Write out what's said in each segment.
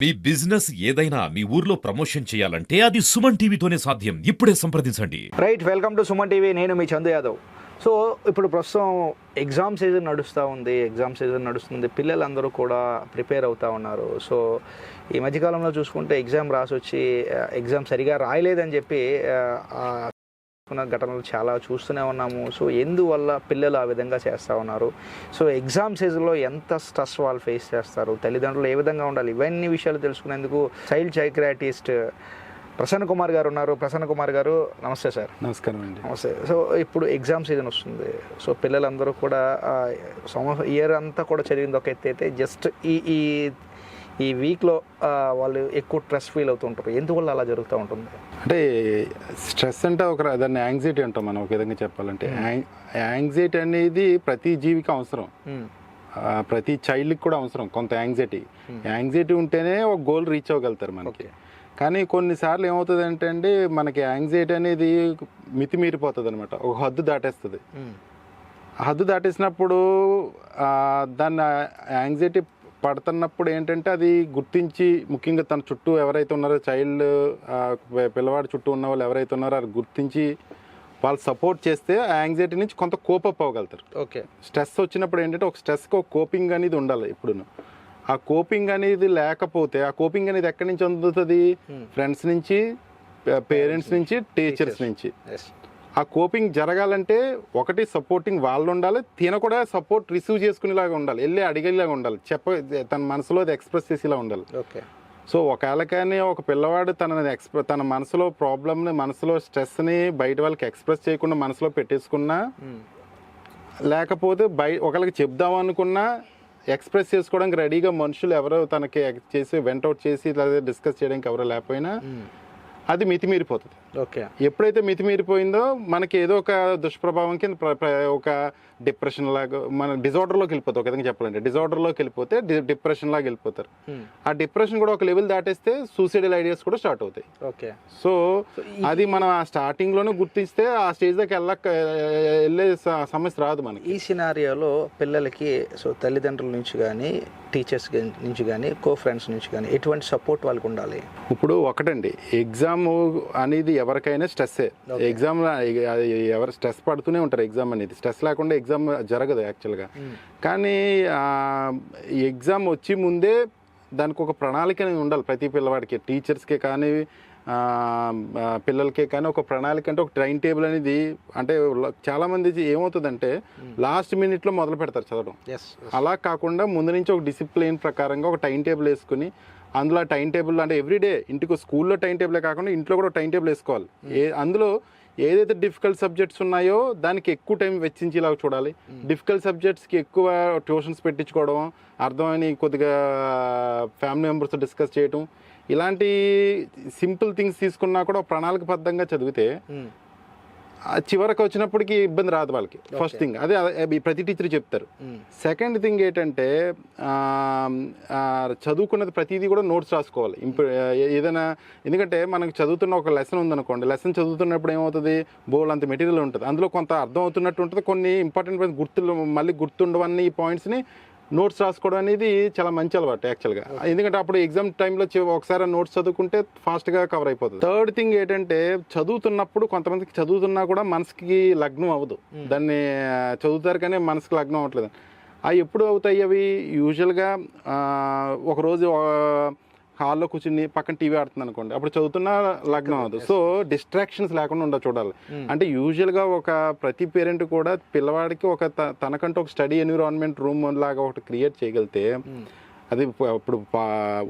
మీ business ఏదైనా మీ ఊర్లో promotion చేయాలంటే అది సుమన్ టీవీతోనే సాధ్యం. ఇప్పుడే సంప్రదించండి. Right, welcome to Suman TV. నేను మీ చందు యాదవ్. సో ఇప్పుడు ప్రస్తుతం ఎగ్జామ్ సీజన్ నడుస్తుంది. పిల్లలందరూ కూడా ప్రిపేర్ అవుతూ ఉన్నారు. సో ఈ మధ్యకాలంలో చూసుకుంటే ఎగ్జామ్ రాసి వచ్చి ఎగ్జామ్ సరిగా రాయలేదని చెప్పి ఘటనలు చాలా చూస్తూనే ఉన్నాము. సో ఎందువల్ల పిల్లలు ఆ విధంగా చేస్తూ ఉన్నారు? సో ఎగ్జామ్ సీజన్లో ఎంత స్ట్రెస్ వాళ్ళు ఫేస్ చేస్తారు, తల్లిదండ్రులు ఏ విధంగా ఉండాలి, ఇవన్నీ విషయాలు తెలుసుకునేందుకు చైల్డ్ సైకియాట్రిస్ట్ ప్రసన్న కుమార్ గారు ఉన్నారు. ప్రసన్న కుమార్ గారు, నమస్తే సార్. నమస్కారం అండి. నమస్తే. సో ఇప్పుడు ఎగ్జామ్ సీజన్ వస్తుంది. సో పిల్లలందరూ కూడా ఇయర్ అంతా కూడా చదివింది ఒక ఎత్తు అయితే జస్ట్ ఈ వీక్లో వాళ్ళు ఎక్కువ స్ట్రెస్ ఫీల్ అవుతుంటారు. ఎందువల్ల అలా జరుగుతూ ఉంటుంది? అంటే స్ట్రెస్ అంటే దాన్ని యాంగ్జైటీ అంటాం మనం ఒక విధంగా చెప్పాలంటే. యాంగ్జైటీ అనేది ప్రతి జీవికి అవసరం, ప్రతి చైల్డ్కి కూడా అవసరం కొంత యాంగ్జైటీ ఉంటేనే ఒక గోల్ రీచ్ అవ్వగలుగుతారు మనకి. కానీ కొన్నిసార్లు ఏమవుతుంది అంటే అండి, మనకి యాంగ్జైటీ అనేది మితిమీరిపోతుంది అనమాట, ఒక హద్దు దాటేస్తుంది. హద్దు దాటేసినప్పుడు దాన్ని యాంగ్జైటీ పడుతున్నప్పుడు ఏంటంటే అది గుర్తించి, ముఖ్యంగా తన చుట్టూ ఎవరైతే ఉన్నారో చైల్డ్ పిల్లవాడి చుట్టూ ఉన్న వాళ్ళు ఎవరైతే ఉన్నారో అది గుర్తించి వాళ్ళు సపోర్ట్ చేస్తే ఆ యాంగ్జైటీ నుంచి కొంత కోపప్ అవ్వగలుగుతారు. ఓకే. స్ట్రెస్ వచ్చినప్పుడు ఏంటంటే ఒక స్ట్రెస్కి ఒక కోపింగ్ అనేది ఉండాలి ఎప్పుడును. ఆ కోపింగ్ అనేది లేకపోతే, ఆ కోపింగ్ అనేది ఎక్కడి నుంచి అందుతుంది? ఫ్రెండ్స్ నుంచి, పేరెంట్స్ నుంచి, టీచర్స్ నుంచి. ఆ కోపింగ్ జరగాలంటే ఒకటి సపోర్టింగ్ వాళ్ళు ఉండాలి, తిన కూడా సపోర్ట్ రిసీవ్ చేసుకునేలాగా ఉండాలి, వెళ్ళి అడిగేలాగా ఉండాలి, తన మనసులో అది ఎక్స్ప్రెస్ చేసేలా ఉండాలి. ఓకే. సో ఒకవేళ కానీ ఒక పిల్లవాడు తన మనసులో ప్రాబ్లమ్ని, మనసులో స్ట్రెస్ని బయట వాళ్ళకి ఎక్స్ప్రెస్ చేయకుండా మనసులో పెట్టేసుకున్నా, లేకపోతే ఒకళ్ళకి చెప్దామనుకున్నా ఎక్స్ప్రెస్ చేసుకోవడానికి రెడీగా మనుషులు ఎవరో తనకి వెంటౌట్ చేసి లేదా డిస్కస్ చేయడానికి ఎవరో లేకపోయినా అది మితిమీరిపోతుంది. ఓకే. ఎప్పుడైతే మితిమీరిపోయిందో మనకి ఏదో ఒక దుష్ప్రభావం కింద ఒక డిప్రెషన్ లాగా, మన డిజార్డర్లోకి వెళ్ళిపోతుంది. ఒక విధంగా చెప్పాలంటే డిజార్డర్లోకి వెళ్ళిపోతే డిప్రెషన్ లాగా వెళ్ళిపోతారు. ఆ డిప్రెషన్ కూడా ఒక లెవెల్ దాటేస్తే సూసైడల్ ఐడియాస్ కూడా స్టార్ట్ అవుతాయి. ఓకే. సో అది మనం ఆ స్టార్టింగ్లోనే గుర్తిస్తే ఆ స్టేజ్ దాకా వెళ్ళే సమస్య రాదు మనకి. ఈ సినారియోలో పిల్లలకి సో తల్లిదండ్రుల నుంచి కానీ, టీచర్స్ నుంచి కానీ, కో ఫ్రెండ్స్ నుంచి కానీ ఎటువంటి సపోర్ట్ వాళ్ళకి ఉండాలి? ఇప్పుడు ఒకటండి, ఎగ్జామ్ అనేది ఎవరికైనా స్ట్రెస్సే. ఎగ్జామ్ ఎవరు స్ట్రెస్ పడుతూనే ఉంటారు. ఎగ్జామ్ అనేది స్ట్రెస్ లేకుండా ఎగ్జామ్ జరగదు యాక్చువల్గా. కానీ ఎగ్జామ్ వచ్చి ముందే దానికి ఒక ప్రణాళిక అనేది ఉండాలి ప్రతి పిల్లవాడికి. టీచర్స్కే కానీ పిల్లలకే కానీ ఒక ప్రణాళిక అంటే ఒక టైం టేబుల్ అనేది. అంటే చాలామంది ఏమవుతుందంటే లాస్ట్ మినిట్లో మొదలు పెడతారు చదవడం. అలా కాకుండా ముందు నుంచి ఒక డిసిప్లిన్ ప్రకారంగా ఒక టైం టేబుల్ వేసుకుని, అందులో టైం టేబుల్ అంటే ఎవ్రీడే ఇంటికి స్కూల్లో టైం టేబులే కాకుండా ఇంట్లో కూడా టైం టేబుల్ వేసుకోవాలి. అందులో ఏదైతే డిఫికల్ట్ సబ్జెక్ట్స్ ఉన్నాయో దానికి ఎక్కువ టైం వెచ్చించేలాగా చూడాలి. డిఫికల్ట్ సబ్జెక్ట్స్కి ఎక్కువ ట్యూషన్స్ పెట్టించుకోవడం, అర్థమని కొద్దిగా ఫ్యామిలీ మెంబర్స్తో డిస్కస్ చేయడం, ఇలాంటి సింపుల్ థింగ్స్ తీసుకున్నా కూడా ప్రణాళికబద్ధంగా చదివితే చివరికి వచ్చినప్పటికీ ఇబ్బంది రాదు వాళ్ళకి. ఫస్ట్ థింగ్ అదే ప్రతి టీచర్ చెప్తారు. సెకండ్ థింగ్ ఏంటంటే చదువుకున్నది ప్రతిదీ కూడా నోట్స్ రాసుకోవాలి. ఏదైనా, ఎందుకంటే మనకు చదువుతున్న ఒక లెసన్ ఉందనుకోండి, లెసన్ చదువుతున్నప్పుడు ఏమవుతుంది, బోల్ అంత మెటీరియల్ ఉంటుంది, అందులో కొంత అర్థం అవుతున్నట్టు ఉంటుంది, కొన్ని ఇంపార్టెంట్ మళ్ళీ గుర్తుండవన్నీ ఈ పాయింట్స్ని నోట్స్ రాసుకోవడం అనేది చాలా మంచి అలవాటు యాక్చువల్గా. ఎందుకంటే అప్పుడు ఎగ్జామ్ టైంలో ఒకసారి నోట్స్ చదువుకుంటే ఫాస్ట్గా కవర్ అయిపోతుంది. థర్డ్ థింగ్ ఏంటంటే చదువుతున్నప్పుడు కొంతమందికి చదువుతున్నా కూడా మనసుకి లగ్నం అవ్వదు. దాన్ని చదువుతారు కానీ మనసుకి లగ్నం అవ్వట్లేదు. అవి ఎప్పుడు అవుతాయి? అవి యూజువల్గా ఒకరోజు హాల్లో కూర్చుని పక్కన టీవీ ఆడుతుంది అనుకోండి, అప్పుడు చదువుతున్న లగ్నం అవ్వదు. సో డిస్ట్రాక్షన్స్ లేకుండా చూడాలి. అంటే యూజువల్గా ప్రతి పేరెంట్ కూడా పిల్లవాడికి తనకంటూ ఒక స్టడీ ఎన్విరాన్మెంట్ రూమ్ లాగా ఒకటి క్రియేట్ చేయగలిగితే, అది ఇప్పుడు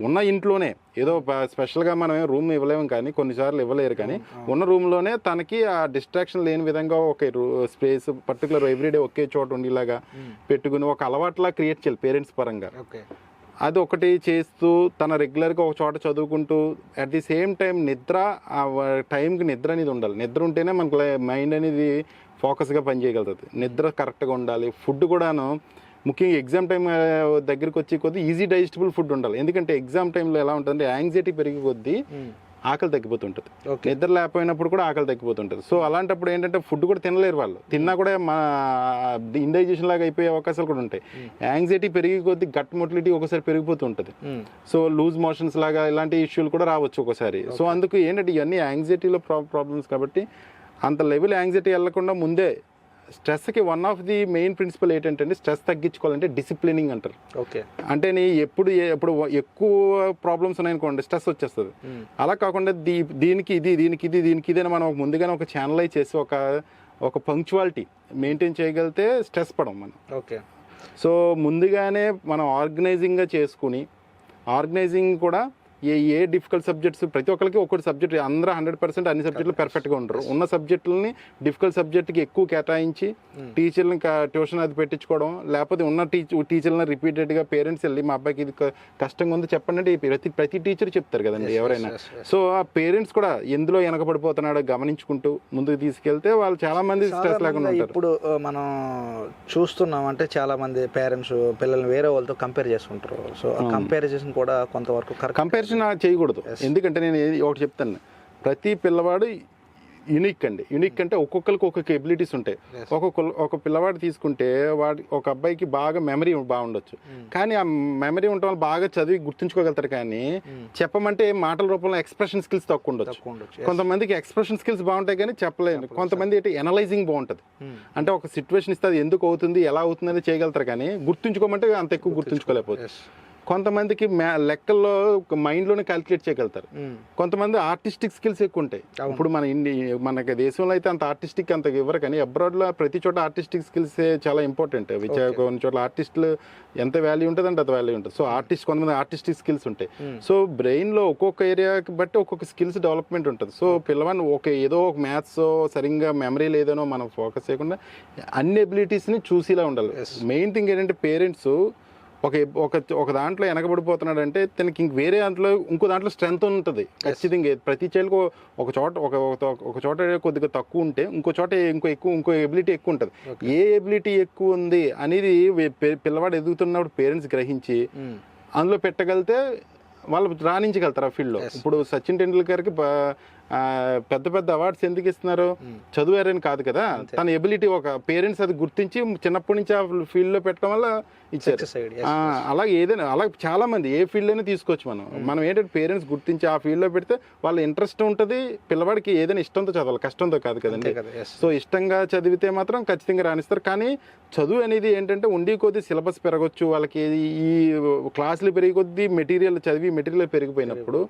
ఉన్న ఇంట్లోనే ఏదో స్పెషల్గా మనం రూమ్ ఇవ్వలేము కానీ, కొన్నిసార్లు ఇవ్వలేరు కానీ, ఉన్న రూమ్లోనే తనకి ఆ డిస్ట్రాక్షన్ లేని విధంగా ఒక స్పేస్ పర్టికులర్ ఎవ్రీడే ఒకే చోట ఉండేలాగా పెట్టుకుని ఒక అలవాట్లా క్రియేట్ చేయాలి పేరెంట్స్ పరంగా. అది ఒకటి చేస్తూ తన రెగ్యులర్గా ఒక చోట చదువుకుంటూ అట్ ది సేమ్ టైం నిద్ర, ఆ టైంకి నిద్ర అనేది ఉండాలి. నిద్ర ఉంటేనే మనకు మైండ్ అనేది ఫోకస్గా పనిచేయగలుగుతుంది. నిద్ర కరెక్ట్గా ఉండాలి. ఫుడ్ కూడాను ముఖ్యంగా ఎగ్జామ్ టైం దగ్గరికి వచ్చే కొద్దీ ఈజీ డైజెస్టబుల్ ఫుడ్ ఉండాలి. ఎందుకంటే ఎగ్జామ్ టైంలో ఎలా ఉంటుందంటే యాంగ్జైటీ పెరిగే కొద్దీ ఆకలి తగ్గిపోతుంటుంది. నిద్ర లేకపోయినప్పుడు కూడా ఆకలి తగ్గిపోతుంటుంది. సో అలాంటప్పుడు ఏంటంటే ఫుడ్ కూడా తినలేరు వాళ్ళు. తిన్నా కూడా మా ఇండైజెషన్ లాగా అయిపోయే అవకాశాలు కూడా ఉంటాయి. యాంగ్జైటీ పెరిగి కొద్దీ గట్ మొటిలిటీ ఒకసారి పెరిగిపోతూ ఉంటుంది. సో లూజ్ మోషన్స్ లాగా ఇలాంటి ఇష్యూలు కూడా రావచ్చు ఒకసారి. సో అందుకు ఏంటంటే ఇవన్నీ యాంగ్జైటీలో ప్రాబ్లమ్స్ కాబట్టి అంత లెవెల్ యాంగ్జైటీ వెళ్ళకుండా ముందే స్ట్రెస్కి one of the main principle ఏంటంటే స్ట్రెస్ తగ్గించుకోవాలంటే డిసిప్లినింగ్ అంటారు. ఓకే, అంటే నీ ఎప్పుడు ఎక్కువ ప్రాబ్లమ్స్ ఉన్నాయనుకోండి స్ట్రెస్ వచ్చేస్తుంది. అలా కాకుండా దీనికి ఇది అని మనం ముందుగానే ఒక ఛానలైజ్ చేసి ఒక పంక్చువాలిటీ మెయింటైన్ చేయగలిగితే స్ట్రెస్ పడం మనం. ఓకే, సో ముందుగానే మనం ఆర్గనైజింగ్గా చేసుకుని ఆర్గనైజింగ్ కూడా ఏ డిఫికల్ట్ సబ్జెక్ట్స్ ప్రతి ఒక్కరికి ఒక్కటి సబ్జెక్ట్ అందరూ 100% అన్ని సబ్జెక్టులు పర్ఫెక్ట్గా ఉండరు. ఉన్న సబ్జెక్టులని డిఫికల్ట్ సబ్జెక్ట్కి ఎక్కువ కేటాయించి టీచర్లని ట్యూషన్ అది పెట్టించుకోవడం, లేకపోతే ఉన్న టీచర్లను రిపీటెడ్గా పేరెంట్స్ వెళ్ళి మా అబ్బాయికి ఇది కష్టంగా ఉంది చెప్పండి ప్రతి టీచర్ చెప్తారు కదండి ఎవరైనా. సో ఆ పేరెంట్స్ కూడా ఎందులో వెనకబడిపోతున్నాడో గమనించుకుంటూ ముందుకు తీసుకెళ్తే వాళ్ళు చాలా మంది స్ట్రెస్ లేకుండా ఉంటారు. ఇప్పుడు మనం చూస్తున్నాం అంటే చాలా మంది పేరెంట్స్ పిల్లల్ని వేరే వాళ్ళతో కంపేర్ చేసుకుంటారు. సో కంపారిజన్ కూడా కొంతవరకు కంపారిజన్ చేయకూడదు. ఎందుకంటే నేను ఒకటి చెప్తాను, ప్రతి పిల్లవాడు యూనిక్ అంటే ఒక్కొక్కరికి ఒక్కొక్క ఎబిలిటీస్ ఉంటాయి. ఒక పిల్లవాడు తీసుకుంటే ఒక అబ్బాయికి బాగా మెమరీ బాగుండొచ్చు, కానీ ఆ మెమరీ ఉండటం వల్ల బాగా చదివి గుర్తుంచుకోగలుగుతారు. కానీ చెప్పమంటే మాటల రూపంలో ఎక్స్ప్రెషన్ స్కిల్స్ తక్కువ ఉండొచ్చు. కొంతమందికి ఎక్స్ప్రెషన్ స్కిల్స్ బాగుంటాయి కానీ చెప్పలేదు. కొంతమంది అంటే ఎనలైజింగ్ బాగుంటుంది. అంటే ఒక సిచ్యువేషన్ ఇస్తే అది ఎందుకు అవుతుంది ఎలా అవుతుంది అనేది చేయగలుగుతారు, కానీ గుర్తుంచుకోమంటే అంత ఎక్కువ గుర్తుంచుకోలేకపోతే. కొంతమందికి లెక్కల్లో మైండ్లోనే క్యాలిక్యులేట్ చేయగలుగుతారు. కొంతమంది ఆర్టిస్టిక్ స్కిల్స్ ఎక్కువ ఉంటాయి. ఇప్పుడు మనకి దేశంలో అయితే అంత ఆర్టిస్టిక్ అంత ఇవ్వరు, కానీ అబ్రాడ్లో ప్రతి చోట ఆర్టిస్టిక్ స్కిల్స్ చాలా ఇంపార్టెంట్. కొన్ని చోట్ల ఆర్టిస్టులు ఎంత వాల్యూ ఉంటుంది అంటే అంత వాల్యూ ఉంటుంది. సో కొంతమంది ఆర్టిస్టిక్ స్కిల్స్ ఉంటాయి. సో బ్రెయిన్లో ఒక్కొక్క ఏరియాకి బట్టి ఒక్కొక్క స్కిల్స్ డెవలప్మెంట్ ఉంటుంది. సో పిల్లవాడిని ఏదో ఒక మ్యాథ్స్ సరిగ్గా మెమరీ లేదనో మనం ఫోకస్ చేయకుండా అన్ని ఎబిలిటీస్ని చూసేలా ఉండాలి. మెయిన్ థింగ్ ఏంటంటే పేరెంట్స్ ఒక దాంట్లో వెనకబడిపోతున్నాడు అంటే తనకి వేరే దాంట్లో ఇంకో దాంట్లో స్ట్రెంత్ ఉంటుంది ఖచ్చితంగా. ప్రతి చైల్డ్కి ఒక చోట కొద్దిగా తక్కువ ఉంటే ఇంకో ఎబిలిటీ ఎక్కువ ఉంటుంది. ఏ ఎబిలిటీ ఎక్కువ ఉంది అనేది పిల్లవాడు ఎదుగుతున్నప్పుడు పేరెంట్స్ గ్రహించి అందులో పెట్టగలిగితే వాళ్ళు రాణించగలుగుతారు ఆ ఫీల్డ్లో. ఇప్పుడు సచిన్ టెండూల్కర్కి పెద్ద అవార్డ్స్ ఎందుకు ఇస్తున్నారు? చదువారని కాదు కదా, తన ఎబిలిటీ ఒక పేరెంట్స్ అది గుర్తించి చిన్నప్పటి నుంచి ఆ ఫీల్డ్లో పెట్టడం వల్ల ఇచ్చారు. అలాగే అలాగే చాలా మంది ఏ ఫీల్డ్ అయినా తీసుకోవచ్చు. మనం ఏంటంటే పేరెంట్స్ గుర్తించి ఆ ఫీల్డ్లో పెడితే వాళ్ళ ఇంట్రెస్ట్ ఉంటుంది. పిల్లవాడికి ఏదైనా ఇష్టంతో చదవాలి, కష్టంతో కాదు కదండి. సో ఇష్టంగా చదివితే మాత్రం ఖచ్చితంగా రాణిస్తారు. కానీ చదువు అనేది ఏంటంటే ఉండి కొద్దీ సిలబస్ పెరగచ్చు, వాళ్ళకి ఈ క్లాసులు పెరిగి కొద్దీ మెటీరియల్ పెరిగిపోయినప్పుడు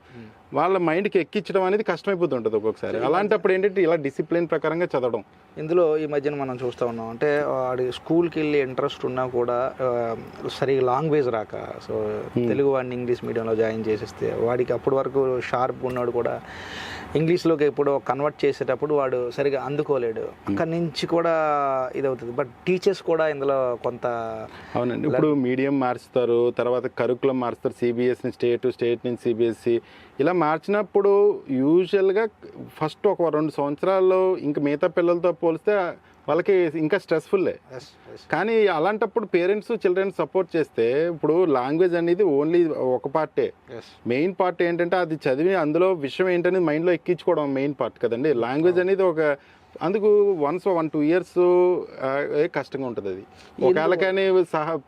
వాళ్ళ మైండ్కి ఎక్కించడం అనేది కష్టమైపోతుంటుంది ఒక్కొక్కసారి. అలాంటప్పుడు ఏంటంటే ఇలా డిసిప్లిన్ ప్రకారంగా చదవడం. ఇందులో ఈ మధ్యన మనం చూస్తూ ఉన్నాం అంటే వాడి స్కూల్కి వెళ్ళి ఇంట్రెస్ట్ ఉన్నా కూడా సరిగా లాంగ్వేజ్ రాక, సో తెలుగు వాడిని ఇంగ్లీష్ మీడియంలో జాయిన్ చేసేస్తే వాడికి అప్పటి వరకు షార్ప్ ఉన్నాడు కూడా ఇంగ్లీష్లోకి ఎప్పుడో కన్వర్ట్ చేసేటప్పుడు వాడు సరిగా అందుకోలేడు. అక్కడి నుంచి కూడా ఇదవుతుంది. బట్ టీచర్స్ కూడా ఇందులో కొంత అవునండి. ఇప్పుడు మీడియం మార్చుతారు, తర్వాత కరికులం మార్చుతారు, సిబిఎస్ఈ స్టేట్ నుంచి సిబిఎస్ఈ ఇలా మార్చినప్పుడు యూజువల్గా ఫస్ట్ ఒక 2 సంవత్సరాల్లో ఇంకా మిగతా పిల్లలతో పోలిస్తే వాళ్ళకి ఇంకా స్ట్రెస్ఫుల్లే. కానీ అలాంటప్పుడు పేరెంట్స్ చిల్డ్రన్ సపోర్ట్ చేస్తే ఇప్పుడు లాంగ్వేజ్ అనేది ఓన్లీ ఒక పార్టే. మెయిన్ పార్ట్ ఏంటంటే అది చదివి అందులో విషయం ఏంటనేది మైండ్లో ఎక్కించుకోవడం మెయిన్ పార్ట్ కదండి. లాంగ్వేజ్ అనేది అందుకు 1-2 ఇయర్స్ కష్టంగా ఉంటుంది. అది ఒకవేళ కానీ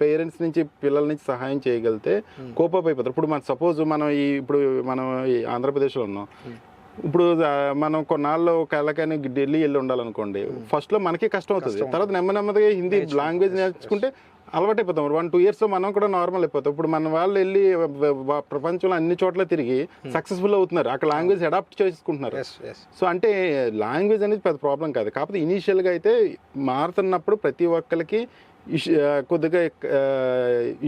పేరెంట్స్ నుంచి పిల్లల నుంచి సహాయం చేయగలిగితే కోపప్ అయిపోతారు. ఇప్పుడు సపోజ్ మనం ఆంధ్రప్రదేశ్లో ఉన్నాం. ఇప్పుడు మనం కొన్నాళ్ళు ఒకవేళ కానీ ఢిల్లీ వెళ్ళి ఉండాలనుకోండి, ఫస్ట్లో మనకి కష్టం అవుతుంది. తర్వాత నెమ్మదిగా హిందీ లాంగ్వేజ్ నేర్చుకుంటే అలవాటైపోతాం. 1-2 ఇయర్స్లో మనం కూడా నార్మల్ అయిపోతాం. ఇప్పుడు మన వాళ్ళు వెళ్ళి ప్రపంచంలో అన్ని చోట్ల తిరిగి సక్సెస్ఫుల్ అవుతున్నారు, అక్కడ లాంగ్వేజ్ అడాప్ట్ చేసుకుంటున్నారు. సో అంటే లాంగ్వేజ్ అనేది పెద్ద ప్రాబ్లం కాదు. కాకపోతే ఇనీషియల్గా అయితే మారుతున్నప్పుడు ప్రతి ఒక్కరికి కొద్దిగా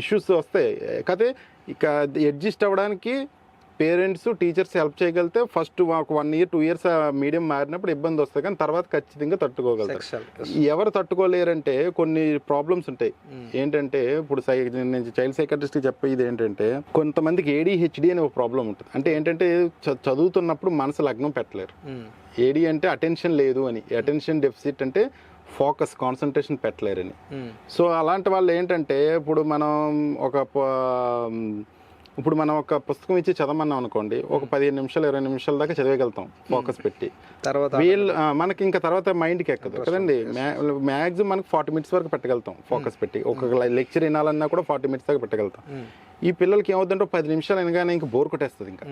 ఇష్యూస్ వస్తాయి. కాకపోతే ఇక అడ్జస్ట్ అవ్వడానికి పేరెంట్స్ టీచర్స్ హెల్ప్ చేయగలిగితే ఫస్ట్ ఒక 1-2 ఇయర్స్ మీడియం మారినప్పుడు ఇబ్బంది వస్తాయి, కానీ తర్వాత ఖచ్చితంగా తట్టుకోగలుగుతారు. ఎవరు తట్టుకోలేరంటే కొన్ని ప్రాబ్లమ్స్ ఉంటాయి. ఏంటంటే ఇప్పుడు నేను చైల్డ్ సైకాట్రిస్ట్కి చెప్పేది ఏంటంటే కొంతమందికి ADHD అనే ఒక ప్రాబ్లం ఉంటుంది. అంటే ఏంటంటే చదువుతున్నప్పుడు మనసు లగ్నం పెట్టలేరు. AD అంటే అటెన్షన్ లేదు అని, అటెన్షన్ డెఫిసిట్ అంటే ఫోకస్ కాన్సన్ట్రేషన్ పెట్టలేరని. సో అలాంటి వాళ్ళు ఏంటంటే ఇప్పుడు మనం ఇప్పుడు మనం ఒక పుస్తకం ఇచ్చి చదవమన్నాం అనుకోండి, ఒక 15 నిమిషాలు 20 నిమిషాల దాకా చదివేయగలుగుతాం ఫోకస్ పెట్టి. తర్వాత మనకి ఇంకా తర్వాత మైండ్కి ఎక్కదు కదండి. మ్యాక్సిమం మనకి 40 మినిట్స్ వరకు పెట్టగలుగుతాం ఫోకస్ పెట్టి. ఒక లెక్చర్ వినాలన్నా కూడా 40 మినిట్స్ దాకా పెట్టగలుగుతాం. ఈ పిల్లలకి ఏమవుతుందంటే 10 నిమిషాలు అనగానే ఇంకా బోర్ కొట్టేస్తుంది. ఇంకా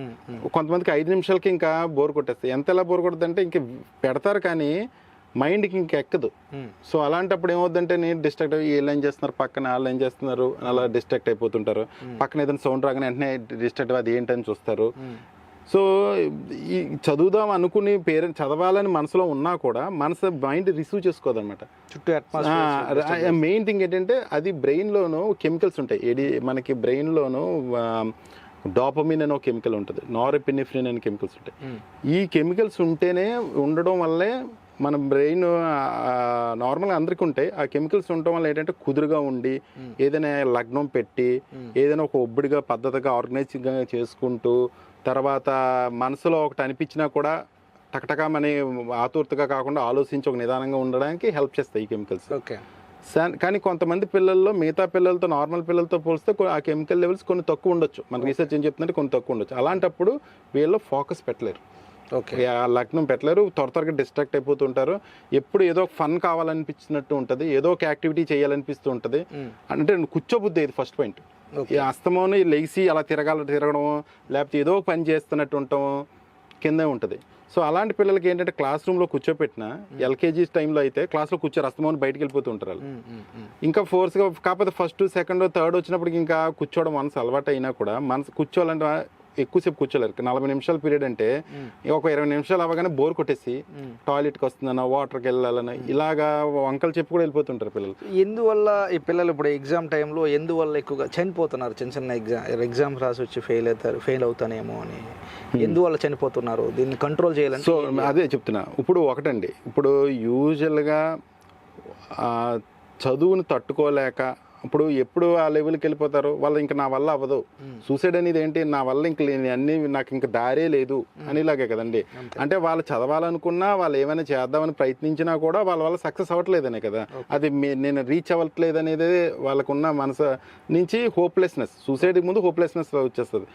కొంతమందికి 5 నిమిషాలకి ఇంకా బోర్ కొట్టేస్తుంది. ఎలా బోర్ కొడుతుంది అంటే ఇంక పెడతారు కానీ మైండ్కి ఇంక ఎక్కదు. సో అలాంటప్పుడు ఏమవుతుందంటే నేను డిస్ట్రాక్ట్ అయ్యి వీళ్ళు ఏం చేస్తున్నారు, పక్కన వాళ్ళు ఏం చేస్తున్నారు అలా డిస్ట్రాక్ట్ అయిపోతుంటారు. పక్కన ఏదైనా సౌండ్ రాగానే వెంటనే డిస్ట్రాక్ట్ అది ఏంటని చూస్తారు. సో ఈ చదువుదాం అనుకుని పేరెంట్స్ చదవాలని మనసులో ఉన్నా కూడా మైండ్ రిసీవ్ చేసుకోదన్నమాట. చుట్టూ మెయిన్ థింగ్ ఏంటంటే అది బ్రెయిన్లోనూ కెమికల్స్ ఉంటాయి. మనకి బ్రెయిన్లోనూ డాపమిన్ అనే ఒక కెమికల్ ఉంటుంది, నారెపినెఫ్రిన్ అనే కెమికల్స్ ఉంటాయి. ఈ కెమికల్స్ ఉంటేనే ఉండడం వల్లే మన బ్రెయిన్ నార్మల్గా అందరికీ ఉంటాయి. ఆ కెమికల్స్ ఉండటం వల్ల ఏంటంటే కుదురుగా ఉండి ఏదైనా లగ్నం పెట్టి ఏదైనా ఒక ఒబ్బడిగా పద్ధతిగా ఆర్గనైజింగ్గా చేసుకుంటూ తర్వాత మనసులో ఒకటి అనిపించినా కూడా టకటకా మన ఆతూర్తగా కాకుండా ఆలోచించి ఒక నిదానంగా ఉండడానికి హెల్ప్ చేస్తాయి ఈ కెమికల్స్. ఓకే. కానీ కొంతమంది పిల్లల్లో మిగతా పిల్లలతో నార్మల్ పిల్లలతో పోలిస్తే ఆ కెమికల్ లెవెల్స్ కొన్ని తక్కువ ఉండొచ్చు. మన రీసెర్చ్ ఏం చెప్తుందంటే కొన్ని తక్కువ ఉండొచ్చు. అలాంటప్పుడు వీళ్ళు ఫోకస్ పెట్టలేరు, లగ్నం పెట్టలేరు, త్వరగా డిస్ట్రాక్ట్ అయిపోతుంటారు. ఎప్పుడు ఏదో ఫన్ కావాలనిపించినట్టు ఉంటుంది, ఏదో ఒక యాక్టివిటీ చేయాలనిపిస్తూ ఉంటుంది. అంటే కూర్చోబుద్ది ఇది ఫస్ట్ పాయింట్. అస్తమాను లేచి అలా తిరగడం లేకపోతే ఏదో పని చేస్తున్నట్టు ఉండటం కిందే ఉంటుంది. సో అలాంటి పిల్లలకి ఏంటంటే క్లాస్ రూమ్లో కూర్చోపెట్టిన ఎల్కేజీ టైంలో అయితే క్లాస్లో కూర్చోరు, అస్తమాను బయటకు వెళ్ళిపోతూ ఉంటారు వాళ్ళు. ఇంకా ఫోర్స్గా కాకపోతే ఫస్ట్ సెకండ్ థర్డ్ వచ్చినప్పటికి ఇంకా కూర్చోవడం మనసు అలవాటు అయినా కూడా మనసు కూర్చోవాలంటే ఎక్కువసేపు కూర్చోలేరు. 40 నిమిషాల పీరియడ్ అంటే ఒక 20 నిమిషాలు అవ్వగానే బోర్ కొట్టేసి టాయిలెట్కి వస్తుందనో వాటర్కి వెళ్ళాలనో ఇలాగా వంకలు చెప్పి కూడా వెళ్ళిపోతుంటారు పిల్లలు. ఎందువల్ల ఈ పిల్లలు ఇప్పుడు ఎగ్జామ్ టైంలో ఎందువల్ల ఎక్కువగా చనిపోతున్నారు? చిన్న చిన్న ఎగ్జామ్స్ రాసి వచ్చి ఫెయిల్ అవుతానేమో అని ఎందువల్ల చనిపోతున్నారు? దీన్ని కంట్రోల్ చేయాలని. సో అదే చెప్తున్నా. ఇప్పుడు ఒకటండి, ఇప్పుడు యూజువల్గా చదువుని తట్టుకోలేక ఇప్పుడు ఎప్పుడు ఆ లెవెల్కి వెళ్ళిపోతారు వాళ్ళు, ఇంకా నా వల్ల అవ్వదు, సూసైడ్ అనేది ఏంటి, నా వల్ల ఇంక అన్నీ నాకు ఇంకా దారే లేదు అనేలాగే కదండి. అంటే వాళ్ళు చదవాలనుకున్నా వాళ్ళు ఏమైనా చేద్దామని ప్రయత్నించినా కూడా వాళ్ళ వల్ల సక్సెస్ అవ్వట్లేదనే కదా. అది నేను రీచ్ అవ్వట్లేదు అనేది వాళ్ళకున్న మనసు నుంచి హోప్లెస్నెస్, సూసైడ్కి ముందు హోప్లెస్నెస్ వచ్చేస్తుంది.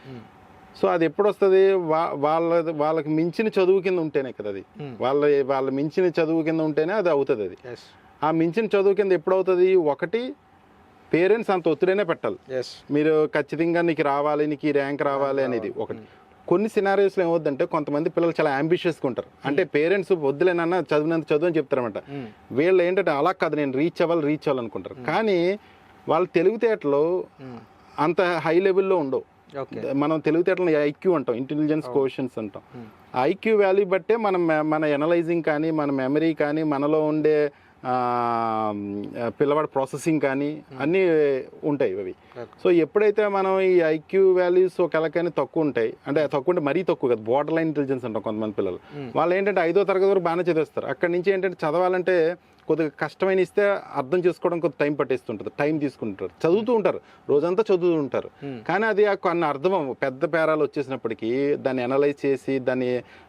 సో అది ఎప్పుడు వస్తుంది, వాళ్ళకి మించిన చదువు కింద ఉంటేనే కదా అది, వాళ్ళ మించిన చదువు కింద ఉంటేనే అది అవుతుంది. అది ఆ మించిన చదువు కింద ఎప్పుడు అవుతుంది? ఒకటి పేరెంట్స్ అంత ఒత్తిడినే పెట్టాలి, మీరు ఖచ్చితంగా నీకు రావాలి, నీకు ఈ ర్యాంక్ రావాలి అనేది ఒకటి. కొన్ని సినారియోస్లో ఏమవుద్దంటే కొంతమంది పిల్లలు చాలా అంబిషియస్గా ఉంటారు. అంటే పేరెంట్స్ వద్దులేనన్నా చదివినంత చదువు అని చెప్తారనమాట. వీళ్ళు ఏంటంటే అలా కాదు, నేను రీచ్ అవ్వాలనుకుంటారు. కానీ వాళ్ళ తెలివితేటలు అంత హై లెవెల్లో ఉండవు. మనం తెలివితేటలను ఐక్యూ అంటాం, ఇంటెలిజెన్స్ కోషన్స్ అంటాం. ఐక్యూ వాల్యూ బట్టే మన ఎనలైజింగ్ కానీ మన మెమరీ కానీ మనలో ఉండే పిల్లవాడి ప్రాసెసింగ్ కానీ అన్నీ ఉంటాయి అవి. సో ఎప్పుడైతే మనం ఈ ఐక్యూ వాల్యూస్ ఒకళ్ళకైనా తక్కువ ఉంటాయి, అంటే తక్కువ అంటే మరీ తక్కువ కదా, బోర్డర్ లైన్ ఇంటెలిజెన్స్ అంటాం కొంతమంది పిల్లలు. వాళ్ళు ఏంటంటే 5వ తరగతి వరకు బాగానే చదివేస్తారు. అక్కడి నుంచి ఏంటంటే చదవాలంటే కొద్దిగా కష్టమైన ఇస్తే అర్థం చేసుకోవడం కొద్ది టైం పట్టేస్తుంటుంది, టైం తీసుకుంటారు, చదువుతూ ఉంటారు, రోజంతా చదువుతూ ఉంటారు. కానీ అది కొన్ని అర్థం పెద్ద పేరాలు వచ్చేసినప్పటికీ దాన్ని అనలైజ్ చేసి దాన్ని,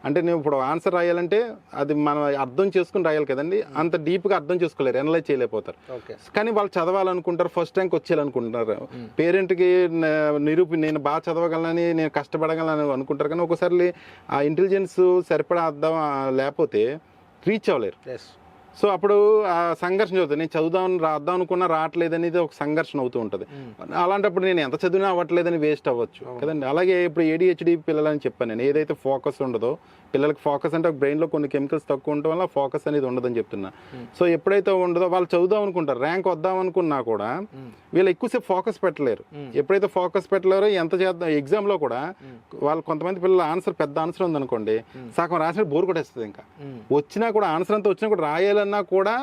అంటే నేను ఇప్పుడు ఆన్సర్ రాయాలంటే అది మనం అర్థం చేసుకుని రాయాలి కదండి, అంత డీప్గా అర్థం చేసుకోలేరు, అనలైజ్ చేయలేకపోతారు. కానీ వాళ్ళు చదవాలనుకుంటారు, ఫస్ట్ ర్యాంక్ వచ్చేయాలనుకుంటున్నారు. పేరెంట్కి నేను బాగా చదవగలనని, నేను కష్టపడగలను అనుకుంటారు. కానీ ఒకసారి ఆ ఇంటెలిజెన్స్ సరిపడా అర్థం లేకపోతే రీచ్ అవ్వలేరు. సో అప్పుడు ఆ సంఘర్షణ అవుతుంది, నేను రాద్దాం అనుకున్నా రావట్లేదు అనేది ఒక సంఘర్షణ అవుతూ ఉంటుంది. అలాంటప్పుడు నేను ఎంత చదివినా అవ్వట్లేదని వేస్ట్ అవ్వచ్చు కదండి. అలాగే ఇప్పుడు ADHD పిల్లలని చెప్పాను నేను, ఏదైతే ఫోకస్ ఉండదో పిల్లలకి, ఫోకస్ అంటే బ్రెయిన్లో కొన్ని కెమికల్స్ తక్కువ ఉండటం వల్ల ఫోకస్ అనేది ఉండదని చెప్తున్నా. సో ఎప్పుడైతే ఉండదో వాళ్ళు చదువుదాం అనుకుంటారు, ర్యాంక్ వద్దాం అనుకున్నా కూడా వీళ్ళు ఎక్కువసేపు ఫోకస్ పెట్టలేరు. ఎప్పుడైతే ఫోకస్ పెట్టలేరో ఎంత చేద్దాం ఎగ్జామ్లో కూడా వాళ్ళు కొంతమంది పిల్లలు ఆన్సర్ పెద్ద ఆన్సర్ ఉందనుకోండి, సగం రాసినట్టు బోర్ కొట్టేస్తుంది. ఇంకా వచ్చినా కూడా ఆన్సర్ అంతా వచ్చినా కూడా రాయాలన్నా కూడా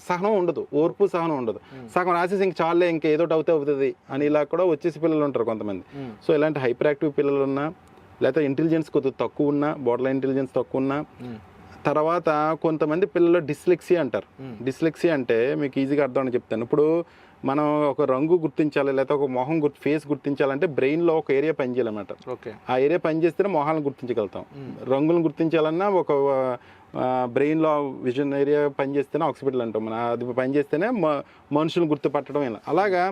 సహనం ఉండదు, ఓర్పు సహనం ఉండదు. సగం రాసేసి ఇంక చాలే ఇంకా ఏదో అవుతుంది అని ఇలా కూడా వచ్చేసి పిల్లలు ఉంటారు కొంతమంది. సో ఇలాంటి హైపర్ యాక్టివ్ పిల్లలు ఉన్నా, లేకపోతే ఇంటెలిజెన్స్ కొద్దిగా తక్కువ ఉన్నా, బోర్డర్ లైన్ ఇంటెలిజెన్స్ తక్కువ ఉన్నా, తర్వాత కొంతమంది పిల్లలు డిస్లెక్సియా అంటారు. డిస్లెక్సియా అంటే మీకు ఈజీగా అర్థం అని చెప్తాను. ఇప్పుడు మనం ఒక రంగు గుర్తించాలి, లేకపోతే ఒక మొహం ఫేస్ గుర్తించాలంటే బ్రెయిన్లో ఒక ఏరియా పనిచేయాలన్నమాట. ఆ ఏరియా పనిచేస్తేనే మొహాలను గుర్తించగలుగుతాం. రంగులను గుర్తించాలన్నా ఒక బ్రెయిన్లో విజన్ ఏరియా పనిచేస్తేనే ఆక్సిపిటల్ అంటాం మనం, అది పనిచేస్తేనే మనుషులను గుర్తుపట్టడం. ఇలా అలాగా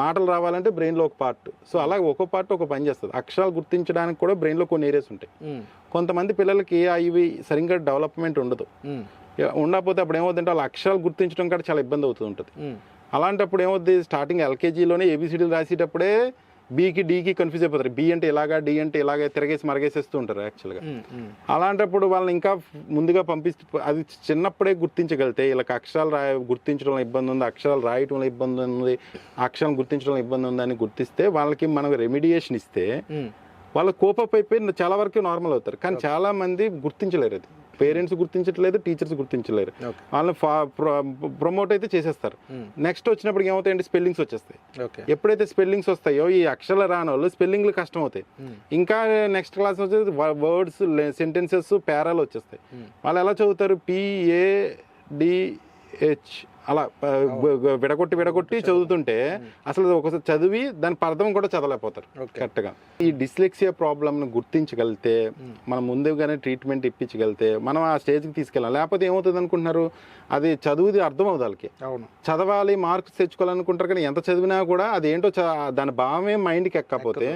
మాటలు రావాలంటే బ్రెయిన్లో ఒక పార్ట్. సో అలాగే ఒక్కో పార్ట్ ఒక పని చేస్తుంది. అక్షరాలు గుర్తించడానికి కూడా బ్రెయిన్లో కొన్ని ఏరియాస్ ఉంటాయి. కొంతమంది పిల్లలకి ఇవి సరిగ్గా డెవలప్మెంట్ ఉండదు. ఉండకపోతే అప్పుడు ఏమవుతుందంటే వాళ్ళ అక్షరాలు గుర్తించడం కూడా చాలా ఇబ్బంది అవుతుంటుంది. అలాంటప్పుడు ఏమవుతుంది, స్టార్టింగ్ ఎల్కేజీలోనే ఏబిసిడీలు రాసేటప్పుడే బీకి డీకి కన్ఫ్యూజ్ అయిపోతారు. బి అంటే ఇలాగా, డి అంటే ఇలాగే తిరగేసి మరగేసేస్తూ ఉంటారు యాక్చువల్గా. అలాంటప్పుడు వాళ్ళని ఇంకా ముందుగా పంపిస్తే అది చిన్నప్పుడే గుర్తించగలితే వీళ్ళకి అక్షరాలు గుర్తించడంలో ఇబ్బంది ఉంది, అక్షరాలు రాయటంలో ఇబ్బంది ఉంది, అక్షరాలు గుర్తించడంలో ఇబ్బంది ఉందని గుర్తిస్తే వాళ్ళకి మనం రెమిడియేషన్ ఇస్తే వాళ్ళు కోపప్ అయిపోయి చాలా వరకు నార్మల్ అవుతారు. కానీ చాలా మంది గుర్తించలేరు. అది పేరెంట్స్ గుర్తించట్లేదు, టీచర్స్ గుర్తించలేరు. వాళ్ళని ప్రమోట్ అయితే చేసేస్తారు. నెక్స్ట్ వచ్చినప్పుడు ఏమవుతాయంటే స్పెల్లింగ్స్ వచ్చేస్తాయి. ఎప్పుడైతే స్పెల్లింగ్స్ వస్తాయో ఈ అక్షరాలు రాని వాళ్ళు స్పెల్లింగ్లు కష్టం అవుతాయి. ఇంకా నెక్స్ట్ క్లాస్ వచ్చేసి వర్డ్స్, సెంటెన్సెస్, పేరాలు వచ్చేస్తాయి. వాళ్ళు ఎలా చదువుతారు, PADH అలా విడగొట్టి చదువుతుంటే అసలు ఒకసారి చదివి దాని అర్థం కూడా చదవలేకపోతారు కరెక్ట్గా. ఈ డిస్లెక్సియా ప్రాబ్లమ్ను గుర్తించగలిగితే మనం ముందుగానే ట్రీట్మెంట్ ఇప్పించగలిగితే మనం ఆ స్టేజ్కి తీసుకెళ్ళాలి. లేకపోతే ఏమవుతుంది అనుకుంటున్నారు, అది చదువుది అర్థం అవుతుంది వాళ్ళకి. చదవాలి, మార్క్స్ తెచ్చుకోవాలనుకుంటారు, కానీ ఎంత చదివినా కూడా అదేంటో దాని భావమే మైండ్కి ఎక్కకపోతే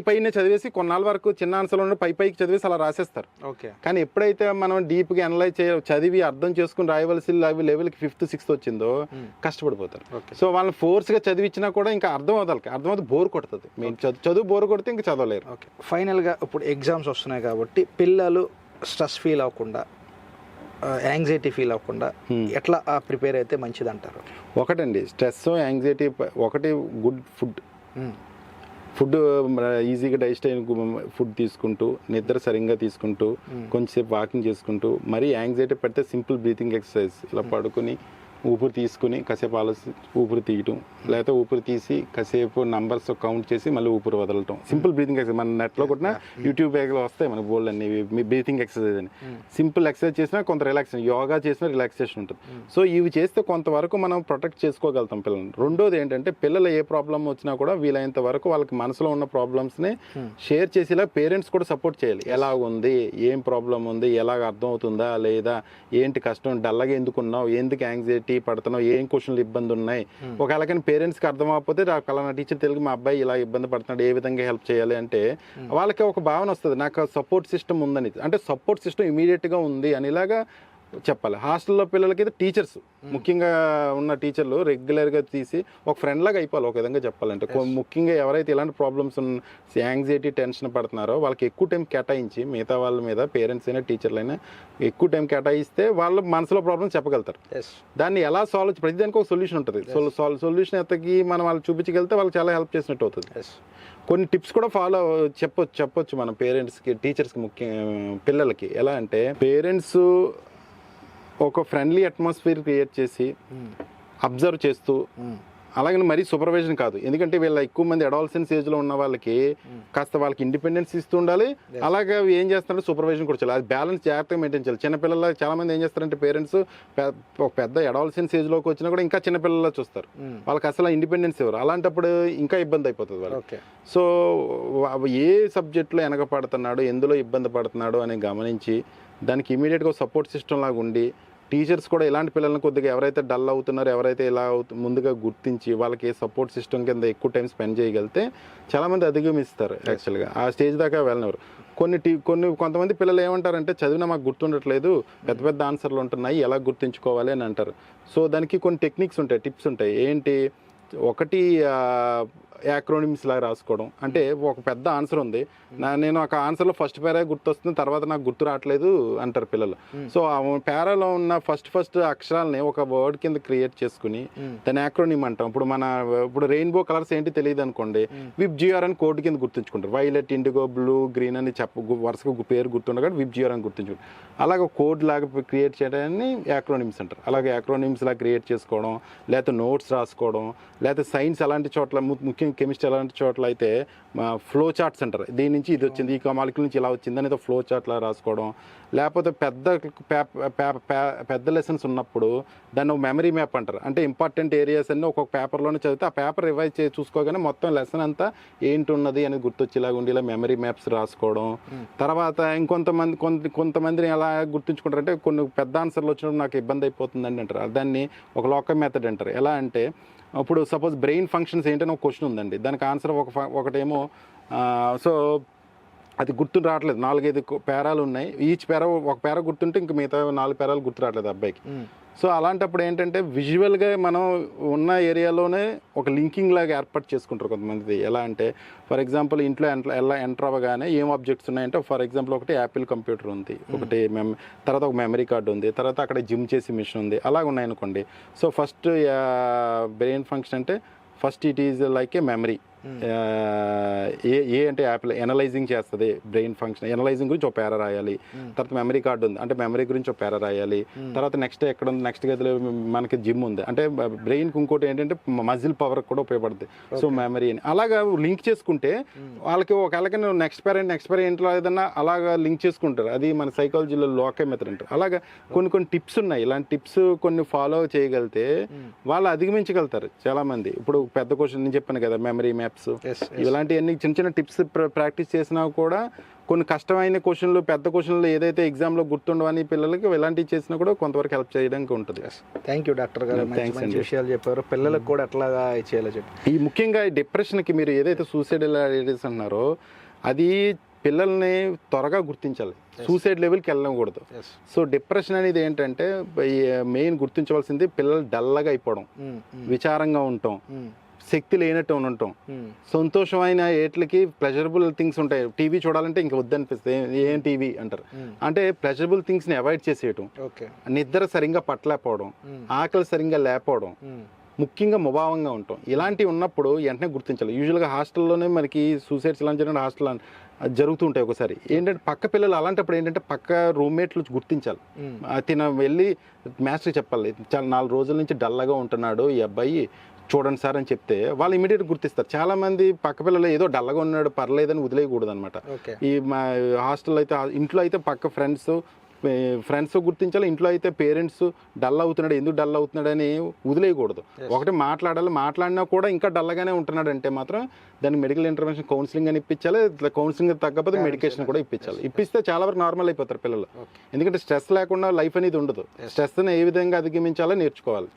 పైనే చదివేసి కొన్నాళ్ళ వరకు చిన్న ఆన్సర్లో పైకి చదివేసి అలా రాసేస్తారు. కానీ ఎప్పుడైతే మనం డీప్గా అనలైజ్ చదివి అర్థం చేసుకుని రాయవలసి లెవెల్కి 5th 6th వచ్చిందో కష్టపడిపోతారు. సో వాళ్ళని ఫోర్స్గా చదివించినా కూడా ఇంకా అర్థం అవుతుంది బోర్ కొడుతుంది. చదువు బోర్ కొడితే ఇంకా చదవలేరు. ఫైనల్గా ఇప్పుడు ఎగ్జామ్స్ వస్తున్నాయి కాబట్టి పిల్లలు స్ట్రెస్ ఫీల్ అవ్వకుండా, యాంగ్జైటీ ఫీల్ అవ్వకుండా ఎట్లా ప్రిపేర్ అయితే మంచిది అంటారు? ఒకటండి, స్ట్రెస్ యాంగ్జైటీ ఒకటి, గుడ్ ఫుడ్ ఈజీగా డైజెస్ట్ అయిన ఫుడ్ తీసుకుంటూ, నిద్ర సరిగ్గా తీసుకుంటూ, కొంచెంసేపు వాకింగ్ చేసుకుంటూ, మరీ యాంగ్జైటీ పెడితే సింపుల్ బ్రీతింగ్ ఎక్సర్సైజ్, ఇలా పడుకొని ఊపిరి తీసుకుని కాసేపు ఆలోచి ఊపిరి తీయటం, లేకపోతే ఊపిరి తీసి కాసేపు నంబర్స్ కౌంట్ చేసి మళ్ళీ ఊపిరి వదలటం. సింపుల్ బ్రీతింగ్ ఎక్సర్సైజ్ మన నెట్లో కూడా యూట్యూబ్ బ్యాగ్లో వస్తాయి మనకి బోల్డ్ అన్ని బ్రీతింగ్ ఎక్సర్సైజ్ అని. సింపుల్ ఎక్సర్సైజ్ చేసినా కొంత రిలాక్సేషన్, యోగా చేసినా రిలాక్సేషన్ ఉంటుంది. సో ఇవి చేస్తే కొంతవరకు మనం ప్రొటెక్ట్ చేసుకోగలుగుతాం పిల్లల్ని. రెండోది ఏంటంటే పిల్లలు ఏ ప్రాబ్లం వచ్చినా కూడా వీలైనంత వరకు వాళ్ళకి మనసులో ఉన్న ప్రాబ్లమ్స్ని షేర్ చేసేలా పేరెంట్స్ కూడా సపోర్ట్ చేయాలి. ఎలా ఉంది, ఏం ప్రాబ్లం ఉంది, ఎలాగ అర్థం అవుతుందా లేదా, ఏంటి కష్టం, డల్లాగా ఎందుకున్నావు, ఎందుకు యాంగ్జైటీ పడుతున్నావు, ఏం క్వశ్చన్లు ఇబ్బంది ఉన్నాయి. ఒకవేళ కానీ పేరెంట్స్కి అర్థం అవ్వకపోతే పలానా టీచర్ తెలుగు మా అబ్బాయి ఇలా ఇబ్బంది పడుతున్నాడు, ఏ విధంగా హెల్ప్ చేయాలి అంటే వాళ్ళకి ఒక భావన వస్తుంది, నాకు సపోర్ట్ సిస్టమ్ ఉందని. అంటే సపోర్ట్ సిస్టమ్ ఇమీడియట్గా ఉంది అని ఇలాగా చెప్పాలి. హాస్టల్లో పిల్లలకి అయితే టీచర్స్, ముఖ్యంగా ఉన్న టీచర్లు రెగ్యులర్గా తీసి ఒక ఫ్రెండ్ లాగా అయిపోవాలి ఒక విధంగా చెప్పాలంటే. ముఖ్యంగా ఎవరైతే ఇలాంటి ప్రాబ్లమ్స్ యాంగ్జైటీ, టెన్షన్ పడుతున్నారో వాళ్ళకి ఎక్కువ టైం కేటాయించి, మిగతా వాళ్ళ మీద పేరెంట్స్ అయినా టీచర్లు అయినా ఎక్కువ టైం కేటాయిస్తే వాళ్ళ మనసులో ప్రాబ్లమ్ చెప్పగలుగుతారు. దాన్ని ఎలా సాల్వ్, ప్రతిదానికి ఒక సొల్యూషన్ ఉంటుంది. సొల్యూషన్ ఎత్తకి మనం వాళ్ళు చూపించగలిగితే వాళ్ళకి చాలా హెల్ప్ చేసినట్టు అవుతుంది. కొన్ని టిప్స్ కూడా ఫాలో చెప్పొచ్చు మన పేరెంట్స్కి, టీచర్స్కి, ముఖ్య పిల్లలకి. ఎలా అంటే పేరెంట్స్ ఒక ఫ్రెండ్లీ అట్మాస్ఫియర్ క్రియేట్ చేసి అబ్జర్వ్ చేస్తూ, అలాగని మరీ సూపర్వైజన్ కాదు, ఎందుకంటే వీళ్ళ ఎక్కువ మంది అడాలసెన్స్ ఏజ్లో ఉన్న వాళ్ళకి కాస్త వాళ్ళకి ఇండిపెండెన్స్ ఇస్తూ ఉండాలి. అలాగే ఏం చేస్తారంటే సూపర్వైజన్ కూడా చేయాలి. అది బ్యాలెన్స్ జాగ్రత్తగా మెయింటైన్ చేయాలి. చిన్నపిల్లల చాలామంది ఏం చేస్తారంటే పేరెంట్స్ ఒక పెద్ద అడాలసెన్స్ ఏజ్లోకి వచ్చినా కూడా ఇంకా చిన్నపిల్లల చూస్తారు, వాళ్ళకి అసలు ఇండిపెండెన్స్ ఇవ్వరు. అలాంటప్పుడు ఇంకా ఇబ్బంది అయిపోతుంది వాళ్ళకి. సో ఏ సబ్జెక్ట్లో వెనకపడుతున్నాడు, ఎందులో ఇబ్బంది పడుతున్నాడు అని గమనించి దానికి ఇమీడియట్గా సపోర్ట్ సిస్టమ్ లాగా ఉండి, టీచర్స్ కూడా ఇలాంటి పిల్లల్ని కొద్దిగా ఎవరైతే డల్ అవుతున్నారో, ఎవరైతే ఇలా ముందుగా గుర్తించి వాళ్ళకి సపోర్ట్ సిస్టమ్ కింద ఎక్కువ టైం స్పెండ్ చేయగలిగితే చాలామంది అధిగమిస్తారు. యాక్చువల్గా ఆ స్టేజ్ దాకా వెళ్ళినవారు. కొంతమంది పిల్లలు ఏమంటారంటే చదివినా మాకు గుర్తుండట్లేదు, పెద్ద పెద్ద ఆన్సర్లు ఉంటున్నాయి, ఎలా గుర్తుంచుకోవాలి అని అంటారు. సో దానికి కొన్ని టెక్నిక్స్ ఉంటాయి, టిప్స్ ఉంటాయి. ఏంటి, ఒకటి యాక్రోనిమ్స్ లాగా రాసుకోవడం. అంటే ఒక పెద్ద ఆన్సర్ ఉంది, నేను ఒక ఆన్సర్లో ఫస్ట్ పేరా గుర్తొస్తుంది, తర్వాత నాకు గుర్తు రావట్లేదు అంటారు పిల్లలు. సో ఆ పేరాలో ఉన్న ఫస్ట్ అక్షరాలని ఒక వర్డ్ కింద క్రియేట్ చేసుకుని దాని యాక్రోనిమ్ అంటాం. ఇప్పుడు రెయిన్బో కలర్స్ ఏంటి తెలియదు అనుకోండి, విబ్జిఆర్ అని కోడ్ కింద గుర్తుంచుకుంటారు. వైలెట్, ఇండిగో, బ్లూ, గ్రీన్ అని వరుసగా పేరు గుర్తుండగా విబ్జిఆర్ అని గుర్తుంచుకుంటారు. అలాగే కోడ్ లాగా క్రియేట్ చేయడాన్ని యాక్రోనిమ్స్ అంటారు. అలాగే యాక్రోనిమ్స్ లాగా క్రియేట్ చేసుకోవడం, లేకపోతే నోట్స్ రాసుకోవడం, లేకపోతే సైన్స్ అలాంటి చోట్ల, ముఖ్యంగా కెమిస్ట్రీ అలాంటి చోట్ల అయితే ఫ్లో చార్ట్స్ అంటారు. దీని నుంచి ఇది వచ్చింది, ఈ మాలిక్యూల్ నుంచి ఇలా వచ్చింది అనేది ఫ్లో చార్ట్లా రాసుకోవడం. లేకపోతే పెద్ద లెసన్స్ ఉన్నప్పుడు దాన్ని ఒక మెమరీ మ్యాప్ అంటారు. అంటే ఇంపార్టెంట్ ఏరియాస్ అన్ని ఒక్కొక్క పేపర్లోనే చదివితే ఆ పేపర్ రివైజ్ చేసి చూసుకోగానే మొత్తం లెసన్ అంతా ఏంటి ఉన్నది అనేది గుర్తొచ్చేలాగా ఉండి ఇలా మెమరీ మ్యాప్స్ రాసుకోవడం. తర్వాత కొంతమందిని ఎలా గుర్తుంచుకుంటారంటే కొన్ని పెద్ద ఆన్సర్లు వచ్చినప్పుడు నాకు ఇబ్బంది అయిపోతుందని అంటారు. దాన్ని ఒక లోకల్ మెథడ్ అంటారు. ఎలా అంటే ఇప్పుడు సపోజ్ బ్రెయిన్ ఫంక్షన్స్ ఏంటని ఒక క్వశ్చన్ ఉందండి, దానికి ఆన్సర్ ఒకటేమో సో అది గుర్తు రావట్లేదు, 4-5 పేరాలు ఉన్నాయి, ఈచ్ పేరా ఒక పేరా గుర్తుంటే ఇంక మిగతా 4 పేరాలు గుర్తు రావట్లేదు అబ్బాయికి. సో అలాంటప్పుడు ఏంటంటే విజువల్గా మనం ఉన్న ఏరియాలోనే ఒక లింకింగ్ లాగా ఏర్పాటు చేసుకుంటారు కొంతమంది. ఎలా అంటే ఫర్ ఎగ్జాంపుల్ ఇంట్లో ఎలా ఎంటర్ అవ్వగానే ఏం ఆబ్జెక్ట్స్ ఉన్నాయంటే ఫర్ ఎగ్జాంపుల్ ఒకటి యాపిల్ కంప్యూటర్ ఉంది, ఒకటి తర్వాత ఒక మెమరీ కార్డు ఉంది, తర్వాత అక్కడ జిమ్ చేసే మిషన్ ఉంది, అలాగ ఉన్నాయనుకోండి. సో ఫస్ట్ బ్రెయిన్ ఫంక్షన్ అంటే first it is like a memory. A అంటే యాపిల్ ఎనలైజింగ్ చేస్తుంది బ్రెయిన్ ఫంక్షన్, ఎనలైజింగ్ గురించి ఒక పేర రాయాలి. తర్వాత మెమరీ కార్డు ఉంది అంటే మెమరీ గురించి ఒక పేర రాయాలి. తర్వాత నెక్స్ట్ ఎక్కడ ఉంది, నెక్స్ట్ గదిలో మనకి జిమ్ ఉంది అంటే బ్రెయిన్కి ఇంకోటి ఏంటంటే మజిల్ పవర్ కూడా ఉపయోగపడుతుంది. సో మెమరీ అని అలాగా లింక్ చేసుకుంటే వాళ్ళకి ఒకవేళకి నెక్స్ట్ పేరెంట్లో ఏదన్నా అలాగా లింక్ చేసుకుంటారు. అది మన సైకాలజీలో లోకే మెథడ్ అంటారు. అలాగా కొన్ని టిప్స్ ఉన్నాయి, ఇలాంటి టిప్స్ కొన్ని ఫాలో చేయగలిగితే వాళ్ళు అధిగమించగలుగుతారు చాలా మంది. ఇప్పుడు పెద్ద క్వశ్చన్ నేను చెప్పాను కదా, మెమరీ మ్యాప్స్, ఇలాంటివన్నీ చిన్న చిన్న టిప్స్ ప్రాక్టీస్ చేసినా కూడా కొన్ని కష్టమైన క్వశ్చన్లు, పెద్ద క్వశ్చన్లు ఏదైతే ఎగ్జామ్లో గుర్తుండవని పిల్లలకి ఇలాంటివి చేసినా కూడా కొంతవరకు హెల్ప్ చేయడానికి ఉంటుంది. థ్యాంక్ యూ డాక్టర్ గారు, మంచి విషయాలు చెప్పారు. పిల్లలకు కూడా ఎట్లాగా చేయాలో చెప్పి ఈ ముఖ్యంగా డిప్రెషన్కి మీరు ఏదైతే సూసైడల్ ఐడియాస్ అన్నారో అది పిల్లల్ని త్వరగా గుర్తించాలి, సూసైడ్ లెవెల్కి వెళ్ళకూడదు. సో డిప్రెషన్ అనేది ఏంటంటే మెయిన్ గుర్తించవలసింది పిల్లలు డల్గా అయిపోవడం, విచారంగా ఉండటం, శక్తి లేనట్టు ఉండటం, సంతోషమైన ఏట్లకి ప్లెజరబుల్ థింగ్స్ ఉంటాయి. టీవీ చూడాలంటే ఇంక వద్దనిపిస్తుంది, ఏం టీవీ అంటారు. అంటే ప్లెజరబుల్ థింగ్స్ని అవాయిడ్ చేసేయటం, నిద్ర సరిగ్గా పట్టలేకపోవడం, ఆకలి సరిగ్గా లేకపోవడం, ముఖ్యంగా ముభావంగా ఉంటాం, ఇలాంటివి ఉన్నప్పుడు వెంటనే గుర్తించాలి. యూజువల్గా హాస్టల్లోనే మనకి సూసైడ్స్ ఇలాంటి జరిగిన హాస్టల్ జరుగుతుంటాయి. ఒకసారి ఏంటంటే పక్క పిల్లలు అలాంటప్పుడు ఏంటంటే పక్క రూమ్మేట్లు గుర్తించాలి. తిన వెళ్ళి మాస్టర్కి చెప్పాలి, చాలా 4 రోజుల నుంచి డల్లాగా ఉంటున్నాడు ఈ అబ్బాయి, చూడండి సార్ అని చెప్తే వాళ్ళు ఇమీడియట్ గుర్తిస్తారు. చాలా మంది పక్క పిల్లలు ఏదో డల్లగా ఉన్నాడు పర్లేదని వదిలేయకూడదు అనమాట. ఈ మా హాస్టల్ అయితే, ఇంట్లో అయితే పక్క ఫ్రెండ్స్ గుర్తించాలి, ఇంట్లో అయితే పేరెంట్స్ డల్ అవుతున్నాడు, ఎందుకు డల్ అవుతున్నాడు అని వదిలేయకూడదు. ఒకటి మాట్లాడాలి, మాట్లాడినా కూడా ఇంకా డల్లగానే ఉంటున్నాడు అంటే మాత్రం దాన్ని మెడికల్ ఇంటర్వెన్షన్ కౌన్సిలింగ్ అని ఇప్పించాలి. కౌన్సిలింగ్ తగ్గకపోతే మెడికేషన్ కూడా ఇప్పించాలి. ఇప్పిస్తే చాలా వరకు నార్మల్ అయిపోతారు పిల్లలు. ఎందుకంటే స్ట్రెస్ లేకుండా లైఫ్ అనేది ఉండదు. స్ట్రెస్ని ఏ విధంగా అధిగమించాలో నేర్చుకోవాలి.